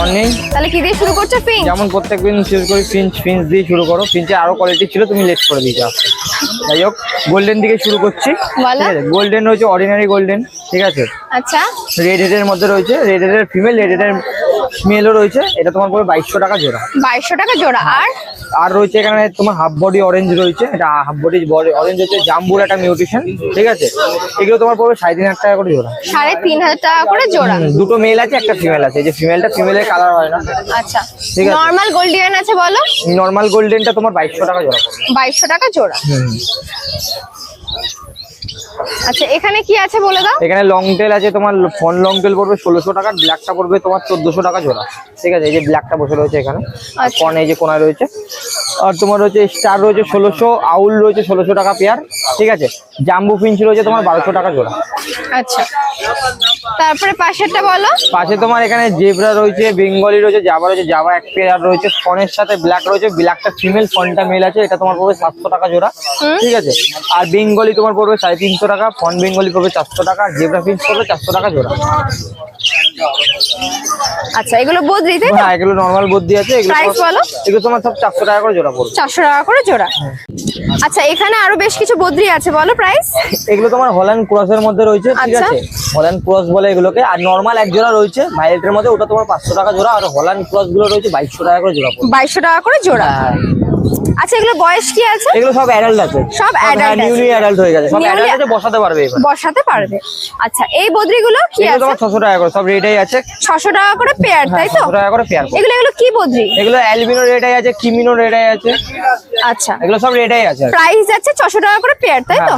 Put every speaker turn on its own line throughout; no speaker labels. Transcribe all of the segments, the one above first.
Morning.
তাহলে কি দিয়ে শুরু করছো? ফিঞ্চ।
যেমন প্রত্যেকদিন শুরু করি ফিঞ্চ দিয়ে শুরু করো। ফিঞ্চে আরো কোয়ালিটি ছিল, তুমি লেট করে দিয়েছো আসতে। যাই হোক, গোল্ডেন দিকে শুরু করছি। গোল্ডেন রয়েছে অর্ডিনারি গোল্ডেন, ঠিক আছে।
আচ্ছা,
রেড হেডের মধ্যে রয়েছে, রেড হেডের ফিমেল, রেড হেডের মেলও রয়েছে। এটা তোমার পড়বে 2200 টাকা জোড়া।
2200 টাকা জোড়া।
আর রয়েছে এখানে তোমার হাফ বডি অরেঞ্জ রয়েছে। এটা হাফ বডি অরেঞ্জ হচ্ছে জাম্বুর একটা মিউটেশন, ঠিক আছে। এগুলো তোমার পড়বে 3500 টাকা করে জোড়া।
3500 টাকা করে জোড়া।
দুটো মেল আছে, একটা ফিমেল আছে। এই যে ফিমেলটা, ফিমেলের কালার হয় না।
আচ্ছা,
ঠিক আছে।
নরমাল গোল্ডেন আছে বলো?
নরমাল গোল্ডেনটা তোমার 2200 টাকা জোড়া পড়বে।
2200 টাকা জোড়া। আচ্ছা, এখানে কি আছে বলে দাও?
এখানে লং টেল আছে তোমার, ফন লং টেল পড়বে 1600 টাকা, ব্ল্যাকটা পড়বে তোমার 1400 টাকা জোড়া, ঠিক আছে। এই যে ব্ল্যাকটা বসে রয়েছে এখানে, ফন এই যে কোনায় রয়েছে। আর তোমার রয়েছে স্টার রয়েছে 1600, আউল রয়েছে 1600 টাকা পেয়ার, ঠিক আছে। জাম্বু ফিঞ্চ রয়েছে তোমার 1200 টাকা জোড়া।
আচ্ছা, তারপরে পাশেরটা বলো।
পাশে তোমার এখানে জেব্রা রয়েছে, বেঙ্গলি রয়েছে, জাভা রয়েছে। জাভা এক পেয়ার রয়েছে, ফনের সাথে ব্ল্যাক রয়েছে। ব্ল্যাকটা ফিমেল, ফনটা মেল আছে। এটা তোমার পড়বে 700 টাকা জোড়া, ঠিক আছে। আর বেঙ্গলি তোমার পড়বে 350 টাকা, ফন বেঙ্গলি পড়বে 400 টাকা, আর জেব্রা ফিঞ্চ পড়বে 400 টাকা জোড়া।
আচ্ছা, এগুলো বদ্রি তাই তো?
হ্যাঁ, এগুলো নরমাল বদ্রি আছে।
প্রাইস বলো?
এগুলো তোমার সব 400 টাকা করে জোড়া পড়বে।
400 টাকা করে জোড়া। আচ্ছা, এখানে আরো বেশ কিছু বদ্রি আছে, বলো প্রাইস?
এগুলো তোমার হল্যান্ড ক্রসের মধ্যে রয়েছে, ঠিক আছে। হল্যান্ড ক্রস বলে এগুলোকে। আর নরমাল এক জোড়া রয়েছে ভাইলেটের মধ্যে, ওটা তোমার 500 টাকা জোড়া। আর হল্যান্ড ক্রস গুলো রয়েছে 2200 টাকা করে জোড়া পড়বে।
2200 টাকা করে জোড়া। আচ্ছা, এগুলো বয়স কি আছে?
এগুলো সব অ্যাডাল্ট আছে,
সব অ্যাডাল্ট,
নিউলি অ্যাডাল্ট হয়ে গেছে, সব অ্যাডাল্ট আছে, বসাতে পারবে এবার।
বসাতে পারবে। আচ্ছা, এই বদ্রিগুলো কি
এগুলো
আছে?
তোমার 600 টাকা করে, সব রেডাই আছে।
600 টাকা করে পেয়ার, তাই তো?
600 টাকা করে পেয়ার।
এগুলো কি বদ্রি?
এগুলো অ্যালবিনো রেডাই আছে, কিমিনো রেডাই আছে।
আচ্ছা,
এগুলো সব রেডাই আছে।
প্রাইস আছে 600 টাকা করে পেয়ার, তাই তো?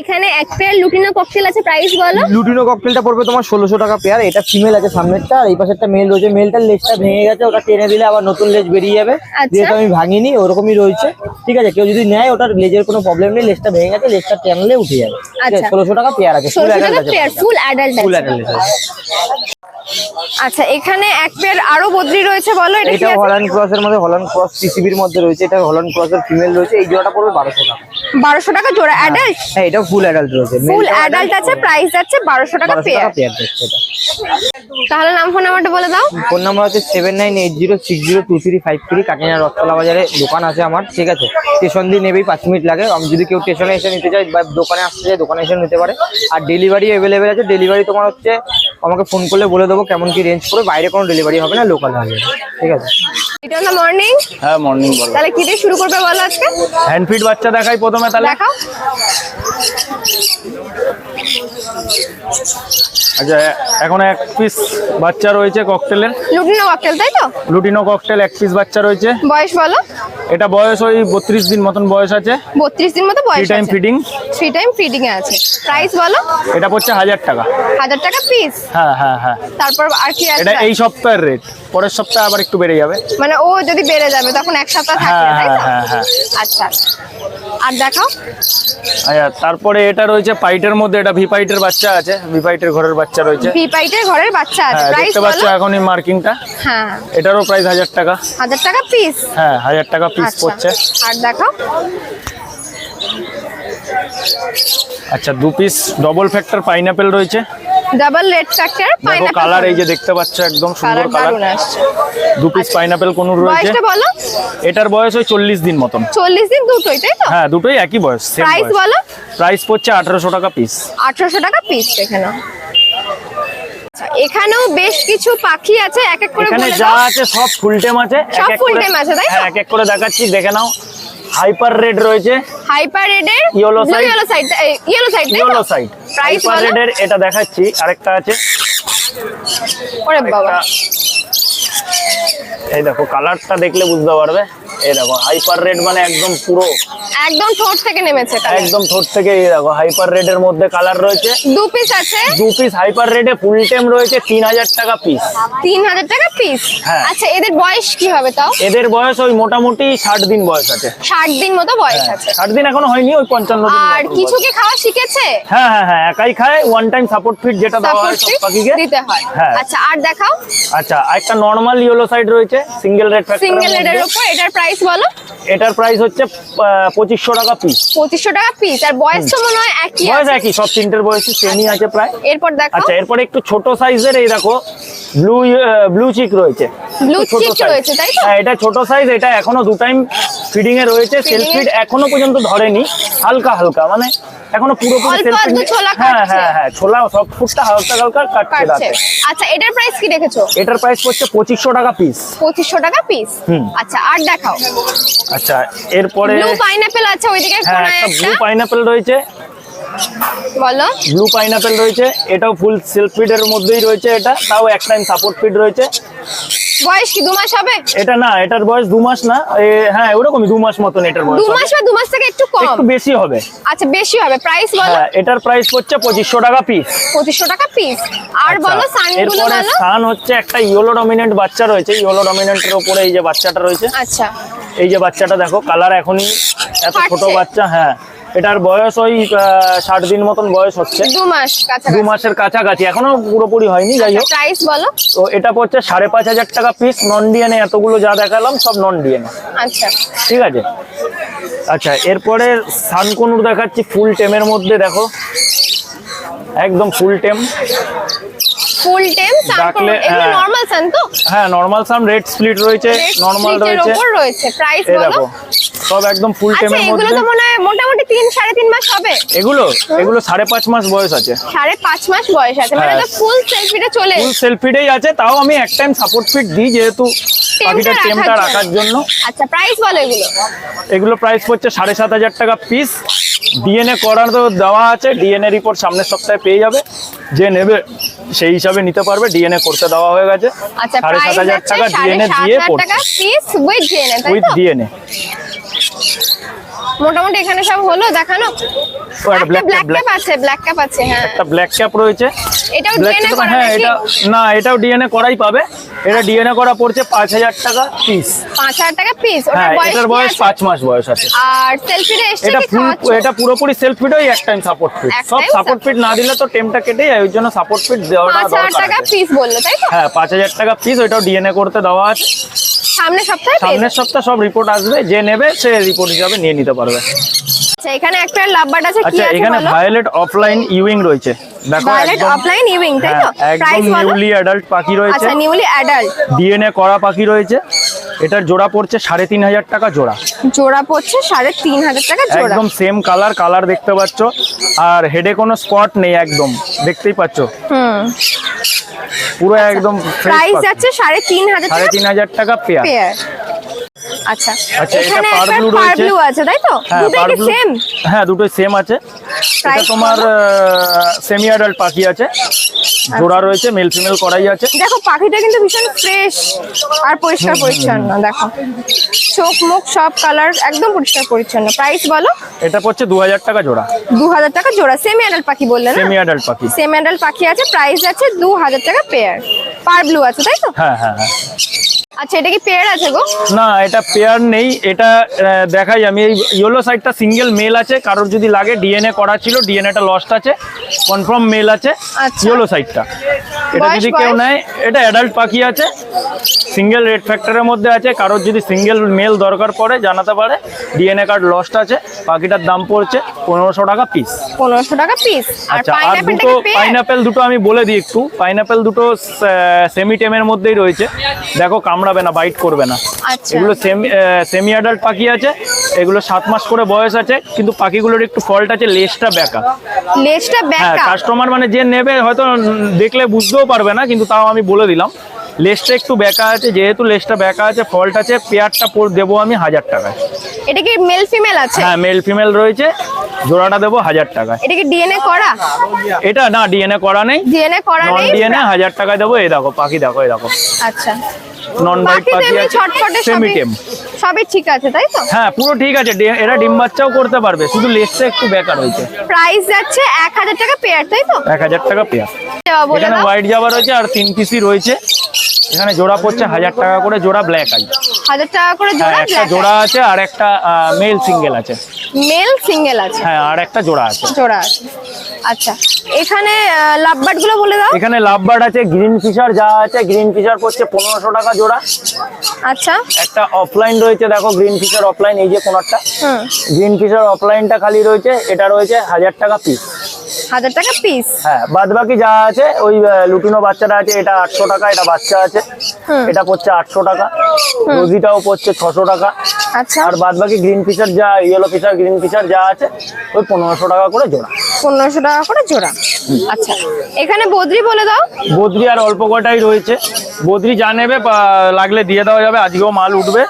এখানে এক পেয়ার লুটিনো ককটেল আছে, প্রাইস বলো?
লুটিনো ককটেলটা পড়বে তোমার 1600 টাকা পেয়ার। এটা ফিমেল আছে সামনেরটা, আর এই পাশেরটা মেল রয়েছে। মেলটার লেজটা ভেঙে গেছে, ওটা টেনে দিলে আবার নতুন লেজ বেরিয়ে যাবে। যেহেতু আমি ভাঙিনি, ওরকমই রয়েছে, ঠিক আছে। কেউ যদি নেয়, ওটার লেজের কোনো প্রবলেম নেই, লেজটা ভেঙে গেছে, লেজটা টানলে উঠে যাবে।
আচ্ছা,
1600 টাকা পেয়ার আছে, ফুল
1600
অ্যাডাল্ট
টাকা
আছে,
পেয়ার, ফুল অ্যাডাল্ট
ফুল
আছে।
অ্যাডাল্ট আছে।
আচ্ছা, এখানে এক পেয়ার আরো বদ্রি রয়েছে, বলো এটা কি
এটা
আছে?
হল্যান্ড ক্রসের মধ্যে, হল্যান্ড ক্রস পিসিবির মধ্যে রয়েছে। এটা হল্যান্ড ক্রসের ফিমেল রয়েছে। এই জোড়াটা পড়বে 1200 টাকা।
1200 টাকা জোড়া অ্যাডাল্ট?
হ্যাঁ, এটা ফুল অ্যাডাল্ট রয়েছে,
ফুল অ্যাডাল্ট আছে, প্রাইস আছে 1200 টাকা
1200
পেয়ার।
টাকা পেয়ার দিচ্ছে এটা।
তাহলে নাম ফোন নাম্বারটা বলে দাও।
ফোন নাম্বার হচ্ছে 7980602353। কাকিনাড়া রথতলা বাজারে দোকান আছে আমার, ঠিক আছে। স্টেশন দিয়ে নেবেই 5 মিনিট লাগে। আমি যদি কেউ স্টেশনে এসে নিতে চাই বা দোকানে আসতে চাই, দোকানে এসে নিতে পারে। আর ডেলিভারি অ্যাভেলেবেল আছে। ডেলিভারি তোমার হচ্ছে আমাকে ফোন করলে বলে দেবো কেমন কি রেঞ্জ করে। বাইরে কোনো ডেলিভারি হবে না, লোকাল হবে, ঠিক আছে।
এটা হলো মর্নিং।
হ্যাঁ, মর্নিং বলো।
তাহলে কি দিয়ে শুরু করবে বলো আজকে?
হ্যান্ড ফিট বাচ্চা দেখাই প্রথমে, তাহলে
দেখাও।
আচ্ছা, এখন এক পিস বাচ্চা রয়েছে ককটেলের,
লুটিনো ককটেল, তাই তো?
লুটিনো ককটেল এক পিস বাচ্চা রয়েছে।
বয়স বলো?
এটা বয়স ওই 32 দিন মতন বয়স আছে।
32 দিন মতো বয়স
থ্রি টাইম
আছে।
ফিডিং।
3 টাইম ফিডিং এ আছে। প্রাইস বলো?
এটা পড়ছে 1000 টাকা।
1000 টাকা পিস।
হ্যাঁ হ্যাঁ হ্যাঁ।
তারপর আর কি আছে?
এটা এই সপ্তাহের রেট, পরের সপ্তাহে আবার একটু বেড়ে যাবে।
মানে ও যদি বেড়ে যাবে তখন এক সপ্তাহ থাকবে,
হ্যাঁ
তাই তো?
হ্যাঁ হ্যাঁ।
আচ্ছা, আর দেখাও।
আচ্ছা, তারপরে এটা রয়েছে পাইটের মধ্যে। এটা ভি পাইটের বাচ্চা আছে, ভি পাইটের ঘরের বাচ্চা রয়েছে।
ভি পাইটের ঘরের বাচ্চা আছে,
হ্যাঁ,
প্রাইস
দেখতে পাচ্ছ
বলো?
এখনই মার্কিংটা।
হ্যাঁ,
এটারও প্রাইস 1000 টাকা।
1000 টাকা পিস।
হ্যাঁ, 1000 টাকা পিস পড়ছে।
আর দেখাও।
আচ্ছা, 2 পিস ডবল ফ্যাক্টর পাইনাপেল রয়েছে।
ডাবল রেড ফ্যাক্টর
দেখো
পাইনাপল
কালার, এই যে দেখতে পাচ্ছ একদম সুন্দর
কালার
কালার।
দারুণ আসছে।
2 পিস পাইনাপল কোনুর রয়েছে।
বয়সটা বলো?
এটার বয়স ওই 40 দিন মতন।
40 দিন দুটোই, তাই তো?
হ্যাঁ, দুটোই একই বয়স।
প্রাইস বলো?
প্রাইস পড়ছে 1800 টাকা পিস।
1800 টাকা পিস। এখানে এখানেও বেশ কিছু পাখি আছে, এক এক করে
এখানে
বলে
যা
দাও।
আছে সব ফুল টেম আছে।
সব
এক এক
ফুল
করে-
টেম আছে, তাই তো?
হ্যাঁ, এক এক করে দেখাচ্ছি, দেখে নাও। হাইপার রেড রয়েছে,
হাইপার রেডের
Yellow side.
Yellow side, yellow side,
yellow side.
Price
hyper
বলো?
রেডের এটা দেখাচ্ছি, আরেকটা আছে।
ওরে বাবা,
এই দেখো কালারটা দেখলে বুঝতে পারবে। এই দেখো হাইপার রেড মানে একদম পুরো
একদম ঠোঁট থেকে নেমেছে কালার।
একদম ঠোঁট থেকে। এই দেখো হাইপার রেড এর মধ্যে কালার রয়েছে।
2 পিস আছে।
2 পিস হাইপার রেডে ফুল টেম রয়েছে, 3000 টাকা পিস।
3000 টাকা পিস।
হ্যাঁ।
আচ্ছা, এদের বয়স কি হবে তাও?
এদের বয়স ওই মোটামুটি 60 দিন বয়স আছে।
60 দিন মতো বয়স আছে।
60 দিন এখনো হয়নি, ওই 55 দিন।
আর
মতো
কিছু
বয়স।
কি খাওয়া শিখেছে?
হ্যাঁ হ্যাঁ হ্যাঁ, একাই খায়। ওয়ান টাইম সাপোর্ট ফিট যেটা দেওয়া হয় সব পাখিকে
দিতে হয়।
হ্যাঁ।
আচ্ছা, আর দেখাও।
আচ্ছা, একটা নরমাল ইয়েলো সাইড রয়েছে, সিঙ্গেল রেড ফ্যাক্টর।
সিঙ্গেল রেডের উপর এটার প্রাইস বলো?
এটার প্রাইস হচ্ছে 2500 টাকা পিস।
2500 টাকা পিস। আর বয়স তো মনে হয় একই
বয়স
আছে।
একই, সব তিনটের বয়সই সেমই আছে প্রায়।
এরপর দেখাও।
আচ্ছা, এরপরে একটু ছোট সাইজের এই দেখো ব্লু চিক রয়েছে,
ব্লু
ছোট
চিক
size।
রয়েছে তাই তো?
হ্যাঁ এটা ছোট সাইজ, এটা এখনো 2 টাইম ফিডিং এ রয়েছে। সেলফ ফিড এখনো পর্যন্ত ধরেনি, হালকা হালকা মানে এখনো পুরোপুরি
অল্প
সেলফ
আধটু
ফিড।
ছোলা
হ্যাঁ
কাটছে।
হ্যাঁ হ্যাঁ, ছোলা সব ফুটটা হালকা হালকা কাটছে
কাটছে।
রাতে।
আচ্ছা এটার প্রাইস কি রেখেছো?
এটার প্রাইস পড়ছে 2500 টাকা পিস।
2500 টাকা পিস।
হুম।
আচ্ছা আর দেখাও।
আচ্ছা এরপরে
ব্লু পাইনাপেল আছে ওইদিকে
হ্যাঁ
কোনায়
একটা ব্লু
একটা,
পাইনাপেল রয়েছে,
বলো।
ব্লু পাইনাপেল রয়েছে, এটাও ফুল সেলফ ফিডের মধ্যেই রয়েছে। এটা তাও এক টাইম সাপোর্ট ফিড রয়েছে।
বয়স কি 2 মাস হবে?
এটা না, এটার বয়স 2 মাস না, হ্যাঁ ওরকমই 2 মাস মতন এটার বয়স
2
হবে।
মাস বা 2 মাস থেকে একটু কম?
একটু বেশি হবে।
আচ্ছা বেশি হবে। প্রাইস বলো।
হ্যাঁ এটার প্রাইস পড়ছে 2500 টাকা পিস।
2500 টাকা পিস। আর বলো সানগুলো
এরপরে
বলো।
সান হচ্ছে একটা ইয়েলো ডমিনেন্ট বাচ্চা রয়েছে। ইয়েলো ডমিনেন্টের উপরে এই যে বাচ্চাটা রয়েছে,
আচ্ছা
এই যে বাচ্চাটা দেখো, কালার এখনই এত ছোট
ফাটছে।
বাচ্চা। হ্যাঁ এটার বয়স ওই 60 দিন মতন বয়স হচ্ছে,
2 মাস
2
কাছাকাছি।
মাসের কাছাকাছি, এখনো পুরোপুরি হয়নি। যাই হোক,
প্রাইস বলো।
তো এটা পড়ছে 5500 টাকা পিস। নন ডিএনএ, এতগুলো যা দেখালাম সব নন ডিএনএ,
আচ্ছা
ঠিক আছে। আচ্ছা এরপরে সানকনুর দেখাচ্ছি ফুল টেমের মধ্যে, দেখো একদম ফুল টেম।
ফুল টেম সান
ডাকলে,
এগুলো
হ্যাঁ।
নরমাল সান তো?
হ্যাঁ নরমাল সান, রেড স্প্লিট রয়েছে, নরমাল রয়েছে,
উপর রয়েছে। প্রাইস
এই
বলো।
দেখো সব একদম ফুল
আচ্ছা
টেমের
এগুলো
মধ্যে।
তো মনে হয় মোটামুটি 3-3.5 মাস হবে।
এগুলো 5.5 মাস বয়স আছে।
5.5 মাস বয়স আছে, মানে
হ্যাঁ।
তো ফুল সেলফিটা চলে
ফুল সেলফ ফিডেই আছে, তাও আমি এক টাইম সাপোর্ট ফিড দিই যেহেতু পাখিটার টেমটা রাখার জন্য।
আচ্ছা প্রাইস বলো এগুলো।
এগুলো প্রাইস পড়ছে 7500 টাকা পিস। ডিএনএ করার তো দেওয়া আছে, ডিএনএ রিপোর্ট সামনের সপ্তাহে পেয়ে যাবে। যে নেবে সেই হিসাবে নিতে পারবে, ডিএনএ করতে দেওয়া হয়ে গেছে।
আচ্ছা প্রাইস
7500
আছে
টাকা ডিএনএ দিয়ে
7500 টাকা পিস উইথ ডিএনএ তাই
উইথ
তো?
ডিএনএ।
মোটামুটি এখানে সব হলো দেখানো।
ও একটা
ব্ল্যাক
ব্ল্যাক
ক্যাপ আছে, ব্ল্যাক ক্যাপ আছে। হ্যাঁ
একটা ব্ল্যাক ক্যাপ রয়েছে।
এটাও
ব্ল্যাক
ডিএনএ
ক্যাপ,
করা
হ্যাঁ
নাকি?
এটা না, এটাও ডিএনএ করাই পাবে। এটা ডিএনএ করা পড়ছে 5000 টাকা পিস।
5000 টাকা পিস।
হ্যাঁ
ওটার
এটার বয়স
বয়স
5 মাস বয়স আছে।
আর সেলফিটা এসছে
এটা
কি
ফুল,
খাওয়াচ্ছ?
এটা পুরোপুরি সেলফ ফিড, ওই এক টাইম সাপোর্ট ফিড।
এক
সব
time
সাপোর্ট ফিড না দিলে তো টেমটা কেটে যায়, ওই জন্য সাপোর্ট ফিড দেওয়াটা
5000
দরকার
টাকা
আছে।
পিস বললো তাই তো?
হ্যাঁ 5000 টাকা পিস, ওইটাও ডিএনএ করতে দেওয়া আছে।
সামনে সপ্তাহে পেয়ে
সামনের সপ্তাহে সব রিপোর্ট আসবে, যে নেবে সে রিপোর্ট হিসাবে নিয়ে নিতে পারবে।
আচ্ছা এখানে একটা লাভবার্ড আছে, কি
আচ্ছা
আছে
এখানে
বলো?
ভায়োলেট অফলাইন ইউইং রয়েছে, দেখো
ভায়োলেট
একদম।
অফলাইন ইভিং তাই তো?
হ্যাঁ, একদম
প্রাইস বলো।
নিউলি অ্যাডাল্ট পাখি রয়েছে,
আচ্ছা নিউলি অ্যাডাল্ট।
ডিএনএ করা পাখি রয়েছে। এটার জোড়া পড়ছে 3500 টাকা জোড়া।
জোড়া পড়ছে 3500 টাকা জোড়া।
একদম সেম কালার দেখতে পাচ্ছ, আর হেডে কোনো স্পট নেই, একদম দেখতেই পাচ্ছ
হুম।
পুরো একদম
প্রাইস যাচ্ছে 3500 টাকা
3500 টাকা পেয়ার।
পেয়ার। আচ্ছা
আচ্ছা, এটা
এখানে
পার
একটা
ব্লু
পার
রয়েছে।
ব্লু আছে তাই তো?
হ্যাঁ
দুটোই
পার
কি
ব্লু,
সেম?
হ্যাঁ দুটোই সেম আছে। এটা
Price
তোমার সেমি অ্যাডাল্ট পাখি আছে, জোড়া রয়েছে, মেল ফিমেল করাই আছে।
দেখো পাখিটা কিন্তু ভীষণ ফ্রেশ আর পরিষ্কার পরিচ্ছন্ন। দেখো চোখ মুখ সব কালার একদম পরিষ্কার পরিচ্ছন্ন। প্রাইস বলো।
এটা পড়ছে 2000 টাকা জোড়া।
2000 টাকা জোড়া। সেমি অ্যাডাল্ট পাখি বললে না?
সেমি অ্যাডাল্ট পাখি।
সেমি অ্যাডাল্ট পাখি আছে, প্রাইস আছে 2000 টাকা পেয়ার। পার ব্লু আছে তাই তো?
হ্যাঁ হ্যাঁ হ্যাঁ।
আচ্ছা এটা কি পেয়ার আছে গো?
না এটা পেয়ার নেই, এটা দেখাই আমি। এই ইয়েলো সাইডটা সিঙ্গেল মেল আছে, কারোর যদি লাগে ডিএনএ করা ছিল, ডিএনএটা লস্ট আছে, কনফার্ম মেল আছে
আচ্ছা।
ইয়েলো সাইডটা। এটা
বয়স,
যদি কেউ
বয়স?
নেয়, এটা অ্যাডাল্ট পাখি আছে, সিঙ্গেল রেড ফ্যাক্টরের মধ্যে আছে। কারোর যদি সিঙ্গেল মেল দরকার পড়ে জানাতে পারে। ডিএনএ কার্ড লস্ট আছে। পাখিটার দাম পড়ছে 1500 টাকা পিস।
1500 টাকা পিস। আর
আচ্ছা আর
পাইনাপেলটা
দুটো
কি পেয়ার?
পাইনাপেল দুটো আমি বলে দিই একটু। পাইনাপেল দুটো সেমি টেমের মধ্যেই রয়েছে, দেখো কামড়াবে না, বাইট করবে না।
আচ্ছা।
এগুলো সেমি অ্যাডাল্ট পাখি আছে, এগুলো 7 মাস করে বয়স আছে। কিন্তু পাখিগুলোর একটু ফল্ট আছে, লেজটা বেঁকা।
লেজটা
হ্যাঁ
ব্যাকা।
কাস্টমার মানে যে নেবে হয়তো দেখলে বুঝতেও পারবে না, কিন্তু তাও আমি বলে দিলাম লেজটা একটু বেঁকা আছে। যেহেতু লেজটা বেঁকা আছে, ফল্ট আছে, পেয়ারটা দেবো আমি 1000 টাকায়।
এটা কি মেল ফিমেল আছে?
হ্যাঁ মেল ফিমেল রয়েছে, জোড়াটা দেবো 1000 টাকায়।
এটা কি ডিএনএ করা?
এটা না, ডিএনএ করা নেই,
ডিএনএ করা
নন
নেই।
ডিএনএ 1000 টাকায় দেবো। এই দেখো পাখি, দেখো এই দেখো
আচ্ছা
নন বাইট
বাকি তো
পাখি
এমনি
আছে,
ছটফটে
সেমি
সবই
টেম।
সবই ঠিক আছে তাই তো?
হ্যাঁ পুরো ঠিক আছে, এরা ডিম বাচ্চাও করতে পারবে, শুধু লেজটা একটু বেকার হয়েছে।
প্রাইস যাচ্ছে 1000 টাকা পেয়ার তাই তো?
1000 টাকা পেয়ার।
বলে
এখানে
দাও।
হোয়াইট জাবা রয়েছে আর 3 পিসি রয়েছে। এখানে জোড়া পড়ছে 1000 টাকা করে জোড়া, ব্ল্যাক আই।
1000 টাকা করে
হ্যাঁ
জোড়া।
একটা জোড়া আছে, আর একটা মেল সিঙ্গেল আছে।
মেল সিঙ্গেল আছে।
হ্যাঁ আর একটা জোড়া আছে।
জোড়া আছে। আচ্ছা এখানে লাভবার্ড গুলো বলে দাও।
এখানে লাভবার্ড আছে, গ্রিন ফিশার যা আছে। গ্রিন ফিশার পড়ছে 1500 টাকা জোড়া।
আচ্ছা
একটা অফলাইন রয়েছে, দেখো গ্রিন ফিশার অফলাইন, এই যে কোনারটা।
হুম।
গ্রিন ফিশার অফলাইনটা খালি রয়েছে, এটা রয়েছে 1000 টাকা পিস।
1000 টাকা পিস।
হ্যাঁ, বাদ বাকি যা আছে ওই লুটিনো বাচ্চাটা আছে, এটা 800 টাকা, এটা বাচ্চা আছে, এটা পড়ছে 800 টাকা, রোজিটাও পড়ছে 600 টাকা।
আচ্ছা,
আর বাদ বাকি গ্রিন ফিশার যা, ইয়েলো ফিশার, গ্রিন ফিশার যা আছে ওই 1500 টাকা করে জোড়া।
1500 টাকা করে জোড়া। আচ্ছা, এখানে বদ্রি বলে দাও।
বদ্রি আর অল্প কটাই রয়েছে, বদ্রি যা নেবে লাগলে দিয়ে দেওয়া যাবে, আজকেও মাল উঠবে।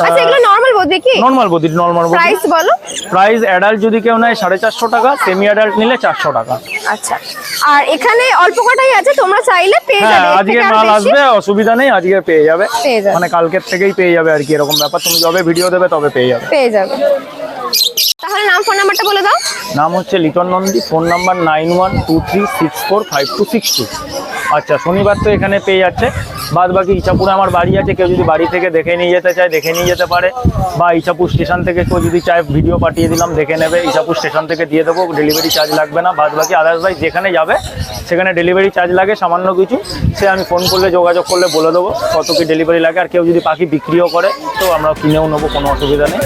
আচ্ছা, এগুলো নরমাল বদ্রি কি?
নর্মাল বদ্রি, নর্মাল বদ্রি।
প্রাইস বলো।
প্রাইস অ্যাডাল্ট যদি কেউ নেয় 450 টাকা, সেমি অ্যাডাল্ট নিলে 400 টাকা।
আচ্ছা, আর এখানে অল্প কটাই আছে, তোমরা চাইলে পেয়ে
হ্যাঁ,
যাবে।
আজকে মাল আসবে, অসুবিধা নেই, আজকে পেয়ে যাবে,
পেয়ে যাবে।
মানে কালকের থেকেই পেয়ে যাবে আর কি, এরকম ব্যাপার। তুমি যবে ভিডিও দেবে তবে পেয়ে যাবে।
পেয়ে যাবে। তাহলে নাম ফোন নাম্বারটা বলে দাও।
নাম হচ্ছে লিটন নন্দী, ফোন নাম্বার 9123645262। আচ্ছা, শনিবার তো এখানে পেয়ে যাচ্ছে, বাদ বাকি ইছাপুরে আমার বাড়ি আছে, কেউ যদি বাড়ি থেকে দেখে নিয়ে যেতে চায় দেখে নিয়ে যেতে পারে, বা ইছাপুর স্টেশন থেকে কেউ যদি চায় ভিডিও পাঠিয়ে দিলাম দেখে নেবে, ইছাপুর স্টেশন থেকে দিয়ে দেবো, ডেলিভারি চার্জ লাগবে না। বাদ বাকি আদার্সওয়াইজ যেখানে যাবে সেখানে ডেলিভারি চার্জ লাগে সামান্য কিছু, সে আমি ফোন করলে যোগাযোগ করলে বলে দেবো কত কি ডেলিভারি লাগে। আর কেউ যদি পাখি বিক্রিও করে তো আমরা কিনেও নেবো, কোনো অসুবিধা নেই।